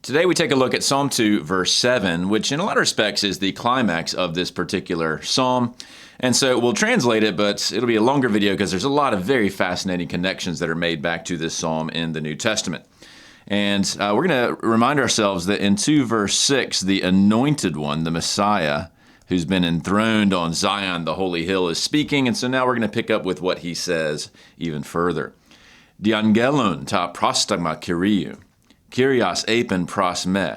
Today we take a look at Psalm 2, verse 7, which in a lot of respects is the climax of this particular psalm. And so we'll translate it, but it'll be a longer video because there's a lot of very fascinating connections that are made back to this psalm in the New Testament. And we're going to remind ourselves that in 2 verse 6, the anointed one, the Messiah, who's been enthroned on Zion, the holy hill, is speaking. And so now we're going to pick up with what he says even further. Diangelon ta prostagma Kyriou, Kyrios epen pros me,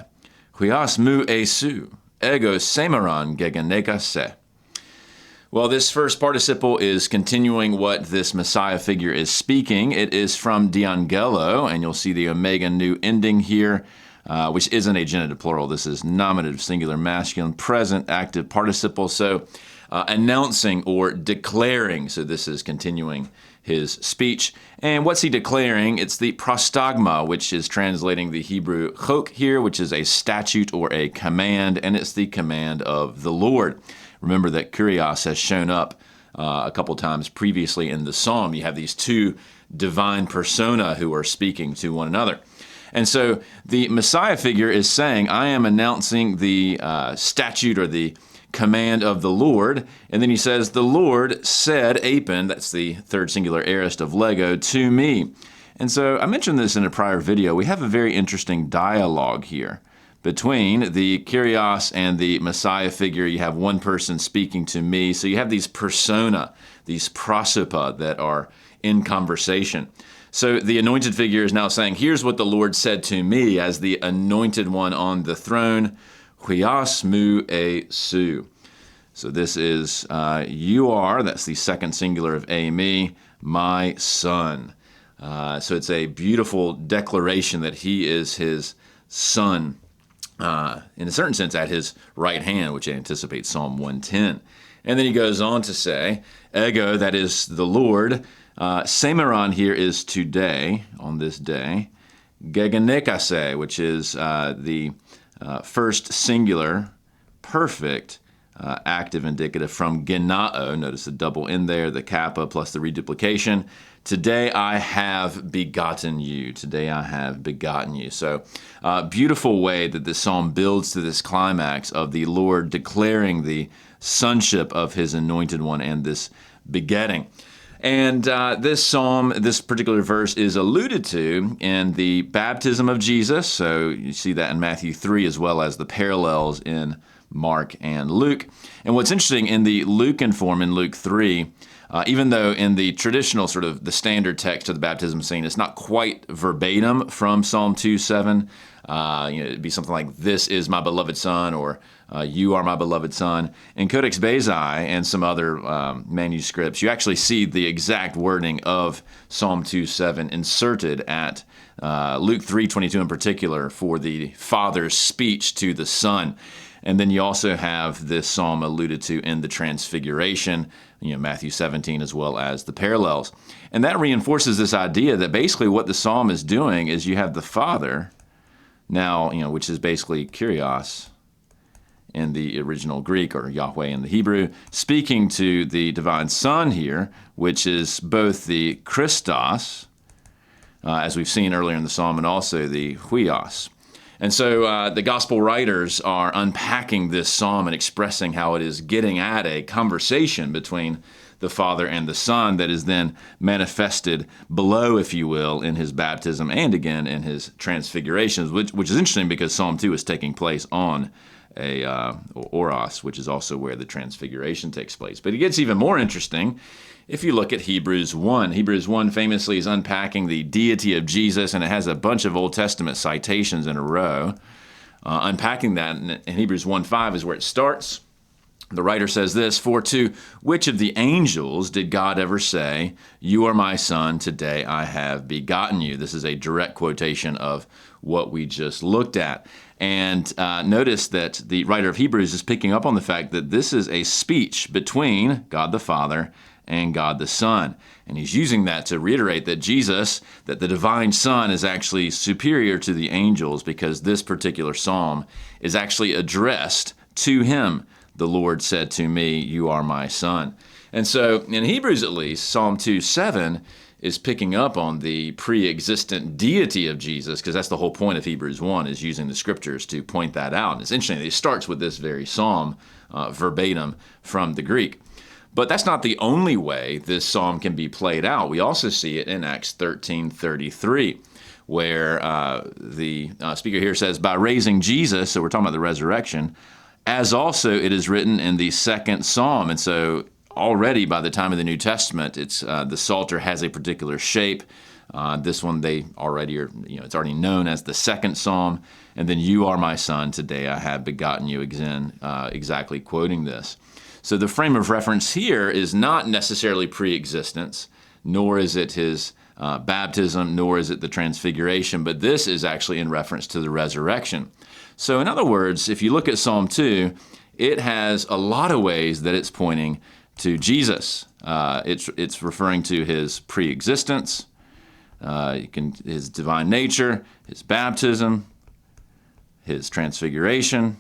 huios mu esu, ego semeron gegeneka se. Well, this first participle is continuing what this Messiah figure is speaking. It is from diangelo, and you'll see the omega nu ending here, which isn't a genitive plural. This is nominative singular masculine present active participle. So announcing or declaring. So this is continuing his speech. And what's he declaring? It's the prostagma, which is translating the Hebrew chok here, which is a statute or a command, and it's the command of the Lord. Remember that Kyrios has shown up a couple times previously in the psalm. You have these two divine persona who are speaking to one another. And so the Messiah figure is saying, I am announcing the statute or the command of the Lord. And then he says, the Lord said, apen, that's the third singular aorist of lego, to me. And so I mentioned this in a prior video. We have a very interesting dialogue here between the Kyrios and the Messiah figure. You have one person speaking to me. So you have these persona, these prosopa that are in conversation. So the anointed figure is now saying, here's what the Lord said to me as the anointed one on the throne, huios mu esu. So this is, you are, that's the second singular of me, my son. So it's a beautiful declaration that he is his son, in a certain sense, at his right hand, which anticipates Psalm 110. And then he goes on to say, ego, that is the Lord. Semeron here is today, on this day. Gegenekase, which is the first singular, perfect, active indicative from genao. Notice the double in there, the kappa plus the reduplication. Today I have begotten you. Today I have begotten you. So beautiful way that this psalm builds to this climax of the Lord declaring the sonship of his anointed one and this begetting. And this psalm, this particular verse is alluded to in the baptism of Jesus. So you see that in Matthew 3 as well as the parallels in Mark and Luke. And what's interesting in the Lucan form in Luke 3, even though in the traditional sort of the standard text of the baptism scene, it's not quite verbatim from Psalm 2:7. It'd be something like, this is my beloved son, or you are my beloved son. In Codex Bezae and some other manuscripts, you actually see the exact wording of Psalm 2:7 inserted at Luke 3:22 in particular for the Father's speech to the Son. And then you also have this psalm alluded to in the transfiguration, Matthew 17, as well as the parallels. And that reinforces this idea that basically what the psalm is doing is you have the Father, now, which is basically Kyrios in the original Greek, or Yahweh in the Hebrew, speaking to the divine Son here, which is both the Christos, as we've seen earlier in the psalm, and also the huios. And so the gospel writers are unpacking this psalm and expressing how it is getting at a conversation between the Father and the Son that is then manifested below, if you will, in his baptism and again in his transfigurations, which is interesting because Psalm 2 is taking place on a oros, which is also where the transfiguration takes place. But it gets even more interesting if you look at Hebrews 1. Hebrews 1 famously is unpacking the deity of Jesus, and it has a bunch of Old Testament citations in a row. Unpacking that, and Hebrews 1:5 is where it starts. The writer says this, for to which of the angels did God ever say, you are my son, today I have begotten you? This is a direct quotation of what we just looked at. And notice that the writer of Hebrews is picking up on the fact that this is a speech between God the Father and God the Son. And he's using that to reiterate that Jesus, that the divine Son is actually superior to the angels because this particular psalm is actually addressed to him. The Lord said to me, you are my son. And so in Hebrews at least, Psalm 2:7 is picking up on the pre-existent deity of Jesus, because that's the whole point of Hebrews 1, is using the scriptures to point that out. And it's interesting, it starts with this very psalm verbatim from the Greek. But that's not the only way this psalm can be played out. We also see it in Acts 13:33, where the speaker here says, by raising Jesus, so we're talking about the resurrection, as also it is written in the second psalm. And so already by the time of the New Testament, it's the Psalter has a particular shape. This one they already are, it's already known as the second psalm. And then you are my son, today I have begotten you, again, exactly quoting this. So the frame of reference here is not necessarily pre-existence, nor is it his baptism, nor is it the transfiguration, but this is actually in reference to the resurrection. So in other words, if you look at Psalm 2, it has a lot of ways that it's pointing to Jesus. It's referring to his pre-existence, his divine nature, his baptism, his transfiguration,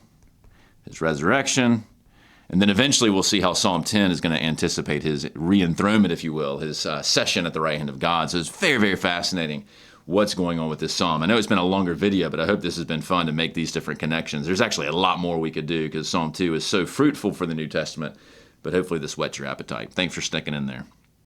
his resurrection. And then eventually we'll see how Psalm 10 is going to anticipate his re-enthronement, if you will, his session at the right hand of God. So it's very, very fascinating what's going on with this psalm. I know it's been a longer video, but I hope this has been fun to make these different connections. There's actually a lot more we could do because Psalm 2 is so fruitful for the New Testament, but hopefully this whets your appetite. Thanks for sticking in there.